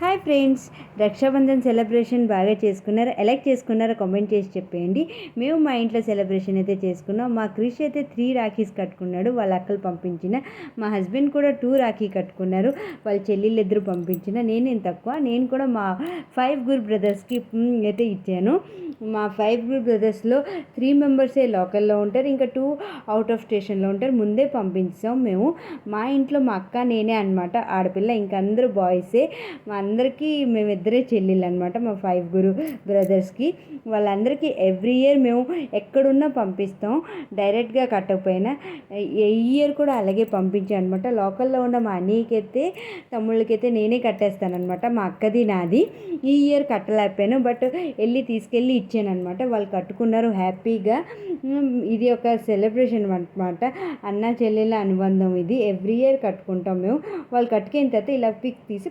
Hi friends, Rakshabandhan celebration బాగా చేసుకున్నారు. ఎలా చేసుకున్నారో కామెంట్ చేసి చెప్పేయండి. మేము మా ఇంట్లో సెలబ్రేషన్ అయితే చేసుకున్నాం. మా క్రిష్ అయితే 3 రాఖీస్ కట్టుకున్నాడు, వాళ్ళ అక్కలు పంపించిన. మా హస్బెండ్ కూడా 2 రాఖీ కట్టుకున్నారు, వాళ్ళ చెల్లెళ్ళిద్దరు పంపించిన. నేనేం తక్కువ, నేను కూడా మా 5 గురు బ్రదర్స్కి అయితే ఇచ్చాను. మా 5 గురు బ్రదర్స్లో 3 మెంబర్సే లోకల్లో ఉంటారు, ఇంకా 2 అవుట్ ఆఫ్ స్టేషన్లో ఉంటారు. ముందే పంపించాం మేము. మా ఇంట్లో మా అక్క నేనే అనమాట ఆడపిల్ల, ఇంకా అందరూ బాయ్సే. మా అందరికీ మేమిద్దరే చెల్లెళ్ళు అనమాట, మా 5 గురు బ్రదర్స్కి. వాళ్ళందరికీ ఎవ్రీ ఇయర్ మేము ఎక్కడున్నా పంపిస్తాం, డైరెక్ట్గా కట్టకపోయినా. ఈ ఇయర్ కూడా అలాగే పంపించాను అనమాట. లోకల్లో ఉన్న మా అన్నయ్యకైతే తమ్ముళ్ళకైతే నేనే కట్టేస్తానమాట, మా అక్కది నాది. ఈ ఇయర్ కట్టలేకపోయాను, బట్ తీసుకెళ్ళి ఇచ్చాను అనమాట. వాళ్ళు కట్టుకున్నారు హ్యాపీగా. ఇది ఒక సెలబ్రేషన్ అనమాట, అన్న చెల్లెళ్ళ అనుబంధం ఇది. ఎవ్రీ ఇయర్ కట్టుకుంటాం మేము. వాళ్ళు కట్టుకున్న తర్వాత ఇలా పిక్ తీసి